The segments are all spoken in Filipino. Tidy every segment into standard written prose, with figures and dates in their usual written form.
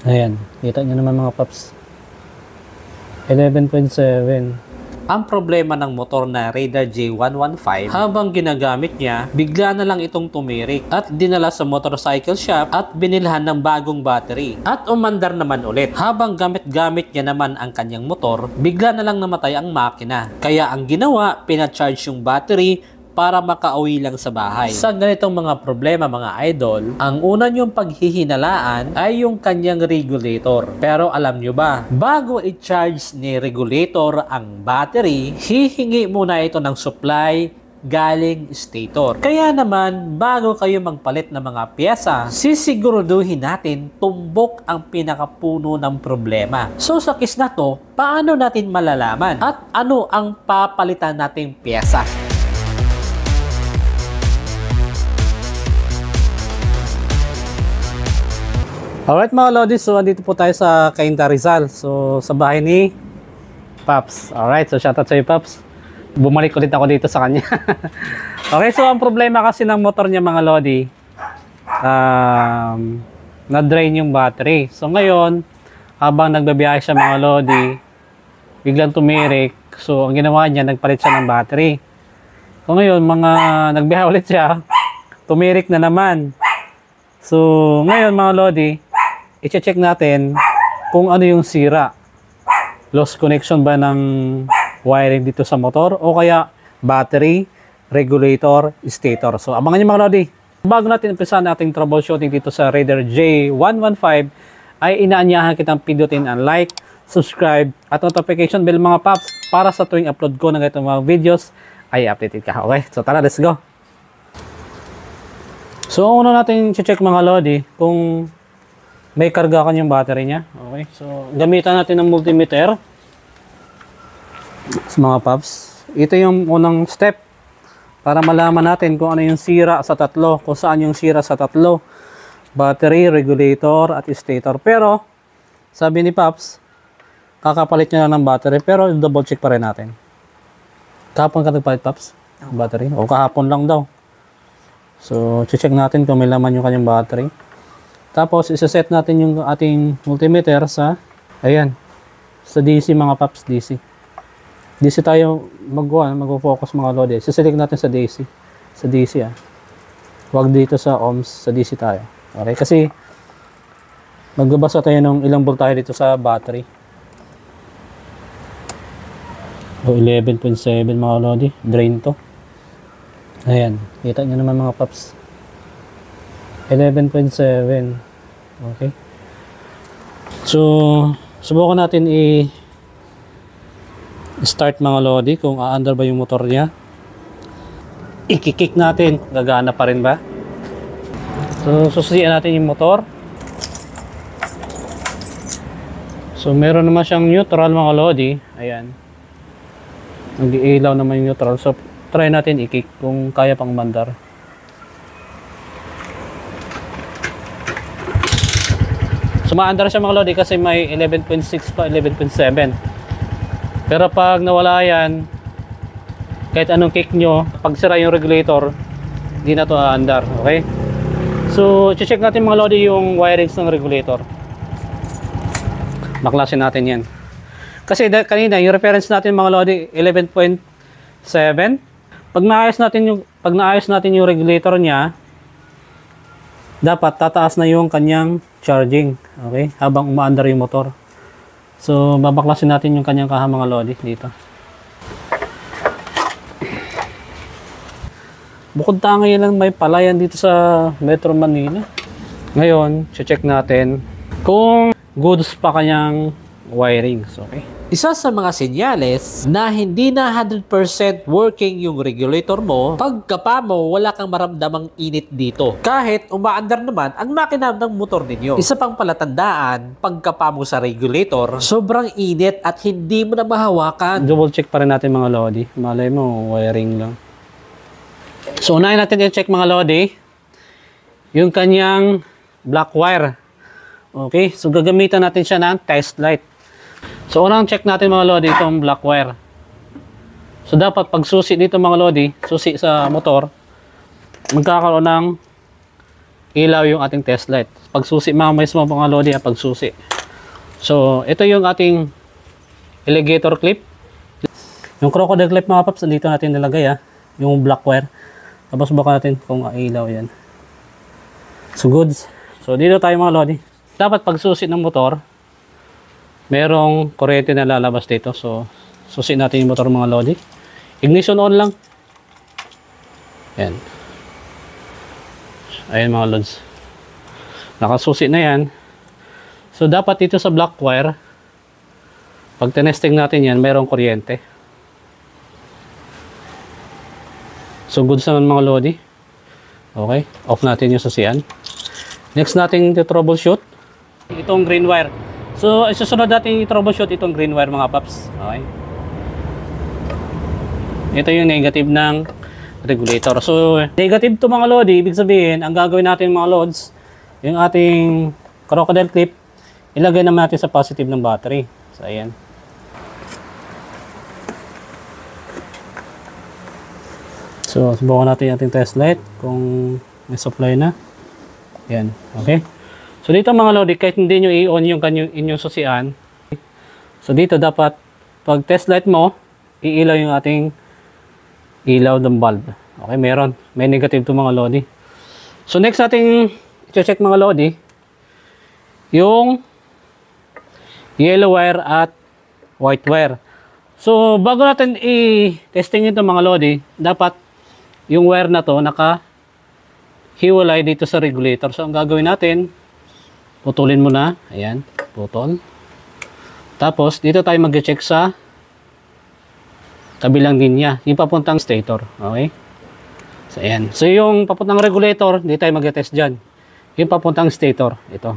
Ayan, kita nyo naman mga paps. 11.7. Ang problema ng motor na Raider J115, habang ginagamit niya, bigla na lang itong tumirik at dinala sa motorcycle shop at binilhan ng bagong battery. At umandar naman ulit. Habang gamit-gamit niya naman ang kanyang motor, bigla na lang namatay ang makina. Kaya ang ginawa, pinacharge yung battery para makauwi lang sa bahay. Sa ganitong mga problema mga idol, ang una niyong paghihinalaan ay yung kanyang regulator. Pero alam nyo ba, bago i-charge ni regulator ang battery, hihingi muna ito ng supply galing stator. Kaya naman, bago kayo magpalit ng mga pyesa, sisiguraduhin natin tumbok ang pinakapuno ng problema. So sa case na to, paano natin malalaman? At ano ang papalitan nating pyesa? Alright mga lodis, so andito po tayo sa Cainta Rizal. So sa bahay ni Paps. Alright, so shoutout sa iyo Paps. Bumalik ulit ako dito sa kanya. Okay, so ang problema kasi ng motor niya mga lodi, na-drain yung battery. So ngayon, habang nagbabiyahe siya mga lodi, biglang tumirik. So ang ginawa niya, nagpalit siya ng battery. So ngayon, nagbiyahe ulit siya, tumirik na naman. So ngayon mga lodi, i-check natin kung ano yung sira. Lost connection ba ng wiring dito sa motor o kaya battery, regulator, stator. So abangan nyo mga lodi. Bago natin umpisa nating troubleshooting dito sa Raider J115 ay inaanyahan kitang pindutin ang like, subscribe at notification bell mga paps para sa tuwing upload ko ng itong mga videos ay updated ka. Okay, so tara, let's go. So una natin i-check mga lodi kung may karga kanyang battery niya. Okay, so gamitan natin ng multimeter. So, mga paps, ito yung unang step para malaman natin kung ano yung sira sa tatlo, kung saan yung sira sa tatlo: battery, regulator at stator. Pero sabi ni Paps, kakapalit niya lang ng battery, pero double check pa rin natin. Kahapon ka nagpalit Paps? Battery? O kahapon lang daw. So check natin kung may laman yung kanyang battery. Tapos isa-set natin yung ating multimeter sa, ayan, sa DC mga paps, DC. DC tayo mag-focus mga lodi. Siselect natin sa DC. Sa DC Huwag dito sa ohms, sa DC tayo. Okay, kasi magbabasa tayo ng ilang volt tayo dito sa battery. O 11.7 mga lodi, drain to. Ayan, kita nyo naman mga paps. 11.7. Okay. So, subukan natin i-start mga lodi kung aandar ba yung motor niya. I-kick natin, gagana pa rin ba? So, sususian natin yung motor. So, meron naman siyang neutral mga lodi. Ayan. Nag-iilaw naman yung neutral. So, try natin i-kick kung kaya pang mandar. Sumaandar siya mga lodi kasi may 11.6 pa, 11.7. Pero pag nawala yan, kahit anong kick nyo, pag sira yung regulator, hindi na to aandar. Okay? So, check natin mga lodi yung wirings ng regulator. Baklasin natin yan. Kasi kanina, yung reference natin mga lodi, 11.7. Pag naayos natin yung regulator niya, dapat tataas na yung kanyang charging, okay, habang umaandar yung motor. So babaklasin natin yung kanyang kaha mga lodi dito. Bukod tangay lang may palayan dito sa Metro Manila. Ngayon, check natin kung goods pa kanyang wirings, okay. Isa sa mga senyales na hindi na 100% working yung regulator mo, pagkapa mo, wala kang maramdamang init dito. Kahit umaandar naman ang makina ng motor ninyo. Isa pang palatandaan, pagkapa mo sa regulator, sobrang init at hindi mo na mahawakan. Double check pa rin natin mga lodi. Malay mo, wiring lang. So unahin natin i-check mga lodi yung kanyang black wire. Okay, so gagamitan natin siya ng test light. So unang check natin mga lodi itong black wire. So dapat pag susi dito mga lodi, susi sa motor, magkakaroon ng ilaw yung ating test light. Pagsusi mga lodi, pagsusi. So, ito yung ating alligator clip. Yung crocodile clip mga paps, dito natin nilagay yung black wire. Tapos baka natin kung ilaw yan. So, goods. So, dito tayo mga lodi. Dapat pagsusi ng motor, merong kuryente na lalabas dito. So, susi natin yung motor mga lodi. Ignition on lang. Yan. Ayan mga lods. Nakasusi na yan. So, dapat dito sa black wire, pag tinesting natin yan, mayroong kuryente. So, goods naman mga lodi. Okay. Off natin yung susian. Next natin yung troubleshoot. Itong green wire. So, isusunod natin yung troubleshoot itong green wire mga paps. Okay. Ito yung negative ng regulator. So, negative to mga lodi, ibig sabihin, ang gagawin natin mga lods, yung ating crocodile clip, ilagay naman natin sa positive ng battery. So, ayan. So, subukan natin yung ating test light kung may supply na. Ayan. Okay. So, dito mga lodi, kahit hindi nyo i-on yung inyong susian, so, dito dapat, pag test light mo, iilaw yung ating ilaw ng bulb. Okay, meron. May negative to mga lodi. So, next natin i-check mga lodi, yung yellow wire at white wire. So, bago natin i-testing ito mga lodi, dapat yung wire na to naka-hiwalay dito sa regulator. So, ang gagawin natin, putulin mo na. Ayan, putol. Tapos, dito tayo mag-check sa kabilang linya, yung papuntang stator. Okay? So, ayan. So, yung papuntang regulator, hindi tayo mag-test dyan. Yung papuntang stator, ito.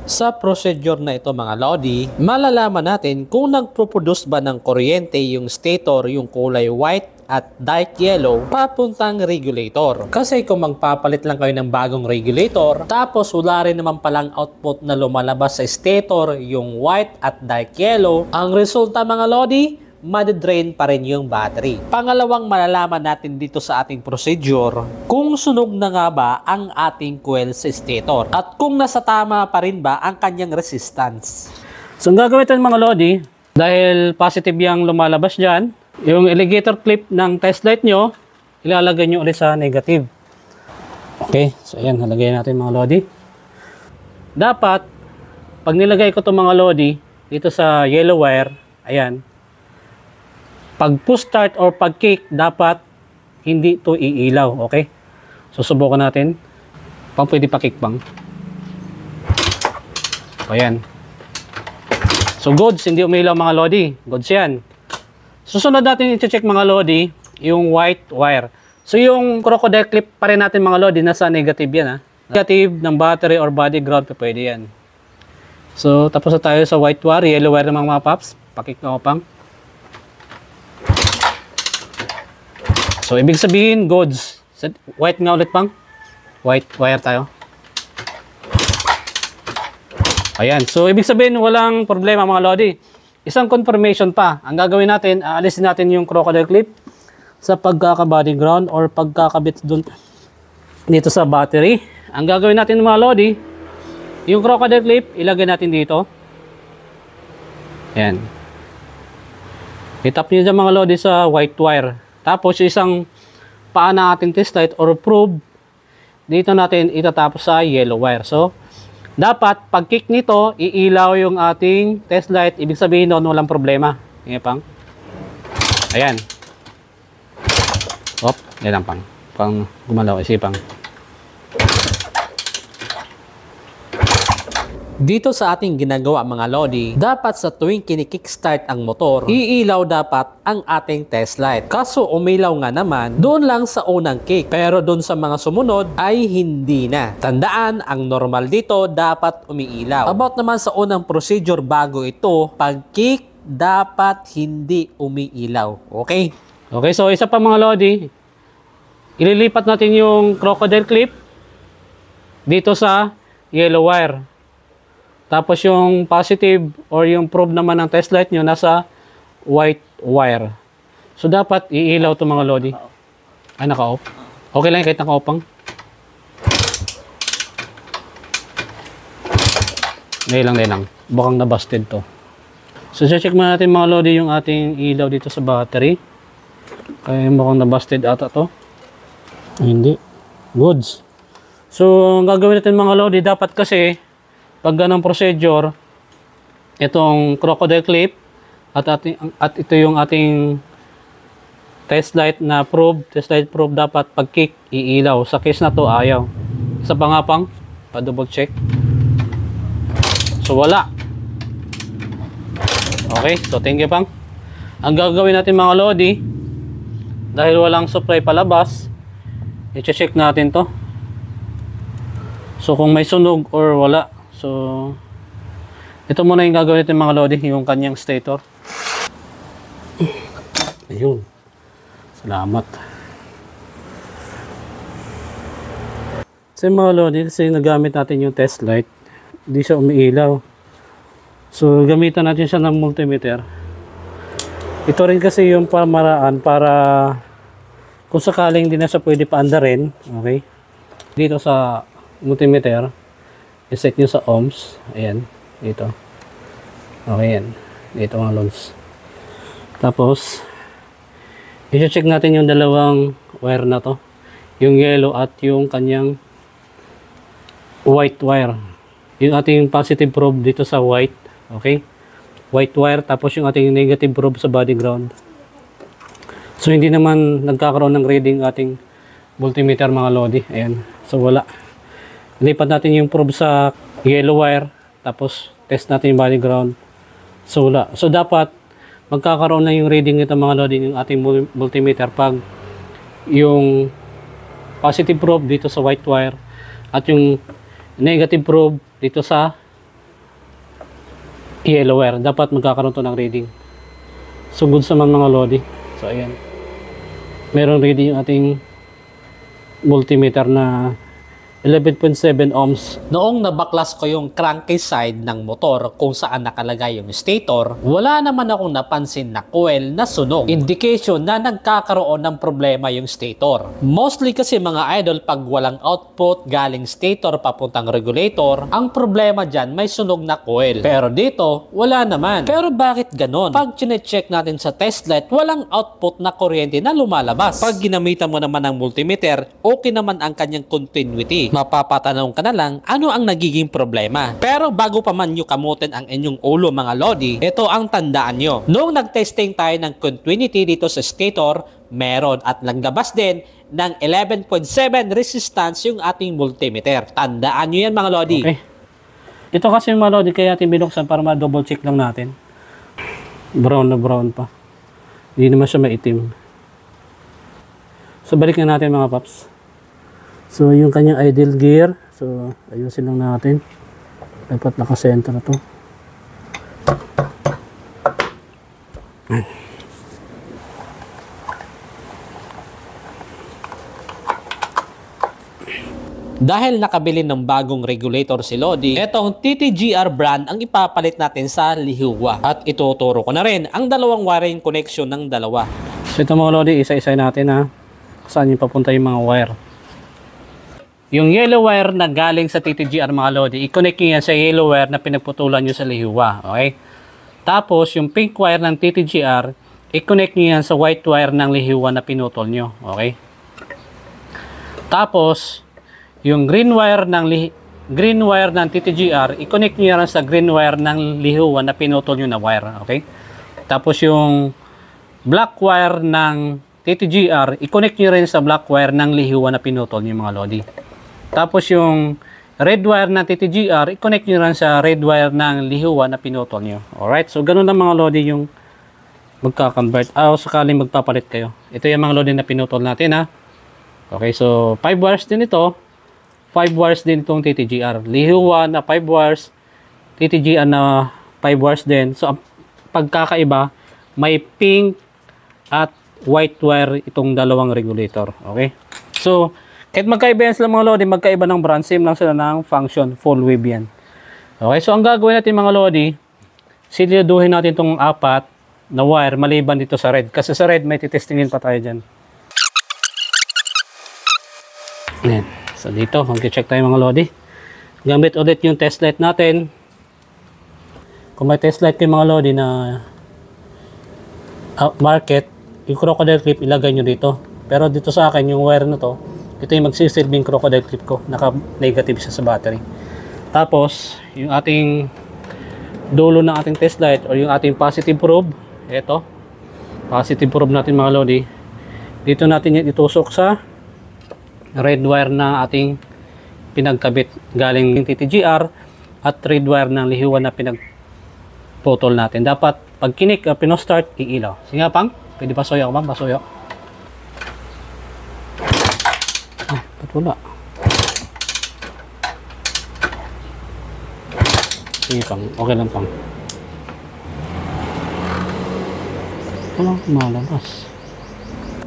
Sa procedure na ito mga lodi, malalaman natin kung nagproproduce ba ng kuryente yung stator, yung kulay white at dark yellow, papuntang regulator. Kasi kung magpapalit lang kayo ng bagong regulator, tapos wala rin naman palang output na lumalabas sa stator, yung white at dark yellow, ang resulta mga lodi, madidrain pa rin yung battery. Pangalawang malalaman natin dito sa ating procedure kung sunog na nga ba ang ating coil sa stator at kung nasa tama pa rin ba ang kanyang resistance. So, ang gagawin ito mga lodi, dahil positive yung lumalabas dyan, yung alligator clip ng test light nyo, ilalagay nyo ulit sa negative. Okay, so ayan, halagay natin mga lodi. Dapat, pag nilagay ko itong mga lodi, dito sa yellow wire, ayan, pag push start or pag kick, dapat hindi ito iilaw. Okay? So, subukan natin. Pwede pa kick bang. Ayan. So, goods. Hindi umilaw mga lodi. Goods yan. Susunod natin i-check mga lodi, yung white wire. So, yung crocodile clip pa rin natin mga lodi, nasa negative yan. Negative ng battery or body ground, pwede yan. So, tapos na tayo sa white wire, yellow wire ng mga paps. Pakik na ko pang. So, ibig sabihin, goods. White nga ulit pang. White wire tayo. Ayan. So, ibig sabihin, walang problema mga lodi. Isang confirmation pa. Ang gagawin natin, aalisin natin yung crocodile clip sa pagkaka-body ground or pagkakabit dun dito sa battery. Ang gagawin natin mga lodi, yung crocodile clip, ilagay natin dito. Ayan. Itap nyo dyan mga lodi sa white wire. Tapos, isang paa na ating test light or probe, dito natin itatapos sa yellow wire. So, dapat, pag kick nito, iilaw yung ating test light. Ibig sabihin noon, walang problema. Ngayon pang. Ayan. Op, yan lang pang. Pang gumalaw, isipang. Dito sa ating ginagawa mga lodi, dapat sa tuwing kinikickstart ang motor, iilaw dapat ang ating test light. Kaso umilaw nga naman, doon lang sa unang kick. Pero doon sa mga sumunod ay hindi na. Tandaan, ang normal dito dapat umiilaw. About naman sa unang procedure bago ito, pag kick, dapat hindi umiilaw. Okay? Okay, so isa pa mga lodi, ililipat natin yung crocodile clip dito sa yellow wire. Tapos yung positive or yung probe naman ng test light nyo nasa white wire. So dapat iilaw to mga lodi. Ay, naka-off. Okay lang kahit naka-off pang. Dahil lang. Bakang na-busted to. So, check muna natin mga lodi yung ating ilaw dito sa battery. Kaya mukhang na-busted ata to. Hindi. Goods. So, ang gagawin natin mga lodi, dapat kasi, pag ganang procedure, itong crocodile clip, at ito yung ating test light probe dapat pag kick, iilaw. Sa case na to, ayaw. Sa pangapang, pa-double check. So, wala. Okay, so thank you pang. Ang gagawin natin mga lodi, dahil walang supply palabas, i-check natin to. So, kung may sunog or wala. So, ito muna yung gagawin natin mga lodi, yung kanyang stator. Ayun. Salamat. So, mga lodi, kasi nagamit natin yung test light, hindi siya umiilaw. So, gamitan natin siya ng multimeter. Ito rin kasi yung pamaraan para kung sakaling hindi na siya pwede paandarin, okay? Dito sa multimeter, iset nyo sa ohms. Ayan, dito. Okay, yan. Dito mga lods. Tapos, i-check natin yung dalawang wire na to. Yung yellow at yung kanyang white wire. Yung ating positive probe dito sa white. Okay? White wire. Tapos yung ating negative probe sa body ground. So, hindi naman nagkakaroon ng reading ating multimeter mga lodi. Ayan. So, wala. Lipat natin yung probe sa yellow wire. Tapos, test natin yung body ground. So, wala. So, dapat magkakaroon na yung reading nito mga lodi yung ating multimeter pag yung positive probe dito sa white wire at yung negative probe dito sa yellow wire. Dapat magkakaroon to ng reading. So, good naman mga lodi. So, ayan. Meron reading yung ating multimeter na 11.7 ohms. Noong nabaklas ko yung cranky side ng motor kung saan nakalagay yung stator, wala naman akong napansin na coil na sunog. Indication na nagkakaroon ng problema yung stator. Mostly kasi mga idol, pag walang output galing stator papuntang regulator, ang problema dyan may sunog na coil. Pero dito, wala naman. Pero bakit ganon? Pag chinecheck natin sa test light, walang output na kuryente na lumalabas. Pag ginamitan mo naman ng multimeter, okay naman ang kanyang continuity. Mapapatanong ka na lang, ano ang nagiging problema? Pero bago pa man nyo kamutin ang inyong ulo mga lodi, ito ang tandaan nyo. Noong nag-testing tayo ng continuity dito sa stator, meron at naglabas din ng 11.7 resistance yung ating multimeter. Tandaan nyo yan mga lodi. Okay. Ito kasi yung mga lodi, kaya natin binuksan para ma-double check lang natin. Brown na brown pa. Hindi naman siya maitim. So, balik na natin mga paps. So, yung kanyang idle gear. So, ayusin lang natin. Dapat nakasenter na to. Dahil nakabili ng bagong regulator si Lodi, etong TTGR brand ang ipapalit natin sa Lihuwa. At ituturo ko na rin ang dalawang wiring connection ng dalawa. So, ito mga Lodi, isa-isa natin ha. Saan yung papunta yung mga wire. Yung yellow wire na galing sa TTGR mga lodi, i-connect nyo yan sa yellow wire na pinagputulan nyo sa Lihuwa. Okay? Tapos, yung pink wire ng TTGR, i-connect nyo yan sa white wire ng Lihuwa na pinutol nyo. Okay? Tapos, yung green wire ng TTGR, i-connect nyo yan sa green wire ng Lihuwa na pinutol nyo na wire. Okay? Tapos, yung black wire ng TTGR, i-connect nyo rin sa black wire ng Lihuwa na pinutol nyo mga lodi. Tapos yung red wire ng TTGR, i-connect nyo rin sa red wire ng Lihuwa na pinutol nyo. Alright, so ganun na mga lodi yung magka-convert. Sakaling magpapalit kayo. Ito yung mga lodi na pinutol natin ha. Okay, so 5 wires din ito. 5 wires din itong TTGR. Lihuwa na 5 wires, TTGR na 5 wires din. So ang pagkakaiba, may pink at white wire itong dalawang regulator. Okay? So, kahit magkaiba yan sila mga lodi, magkaiba ng brand, same lang sila ng function, full wave yan. Okay? So, ang gagawin natin mga lodi, siliduhin natin itong 4 na wire maliban dito sa red. Kasi sa red, may titestingin pa tayo dyan. Ayan. So, dito, mag-check tayo mga lodi. Gamit ulit yung test light natin. Kung may test light kayo mga lodi na market, yung crocodile clip ilagay nyo dito. Pero dito sa akin, yung wire na to, ito yung magsisilbing crocodile clip ko. Naka-negative siya sa battery. Tapos, yung ating dulo ng ating test light or yung ating positive probe, ito. Positive probe natin mga lodi. Dito natin yan itusok sa red wire na ating pinagkabit galing TTGR at red wire ng lihuwan na pinagputol natin. Dapat pag kinik, pinostart, iilaw. Sige nga pang, pwede pasuyo ka bang? Pasuyo. Ba't wala? Sige pang, okay lang pang. Walang malabas.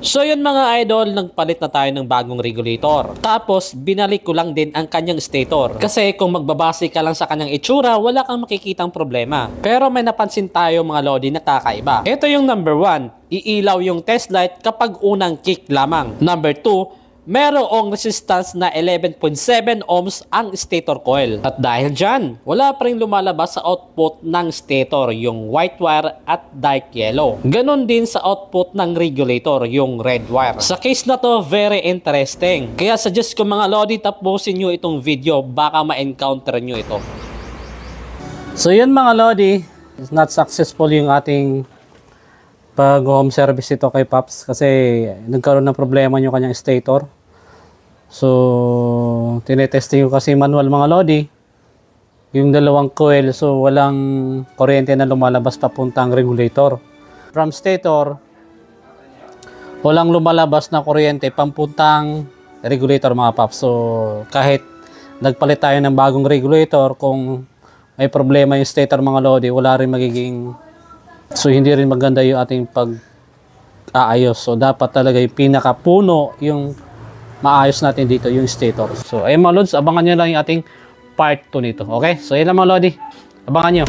So yun mga idol, nagpalit na tayo ng bagong regulator. Tapos binalik ko lang din ang kanyang stator. Kasi kung magbabase ka lang sa kanyang itsura, wala kang makikitang problema. Pero may napansin tayo mga lodi na kakaiba. Ito yung number 1, iilaw yung test light kapag unang kick lamang. Number 2, merong resistance na 11.7 ohms ang stator coil. At dahil dyan, wala pa rin lumalabas sa output ng stator, yung white wire at dark yellow. Ganon din sa output ng regulator, yung red wire. Sa case na to, very interesting. Kaya suggest ko mga lodi, tapusin nyo itong video, baka ma-encounter nyo ito. So yun mga lodi, it's not successful yung ating pag home service ito kay Pops kasi nagkaroon ng problema yung kanyang stator. So tinetesting ko kasi manual mga lodi yung dalawang coil, so walang kuryente na lumalabas papuntang regulator. From stator walang lumalabas na kuryente papuntang regulator mga Pops. So kahit nagpalit tayo ng bagong regulator, kung may problema yung stator mga lodi, wala rin magiging, so hindi rin maganda yung ating pag-aayos. So dapat talaga yung pinakapuno yung maayos natin dito, yung stator. So ayun mga lods, abangan nyo lang yung ating part 2 nito. Okay? So yun lang mga lodi, abangan nyo.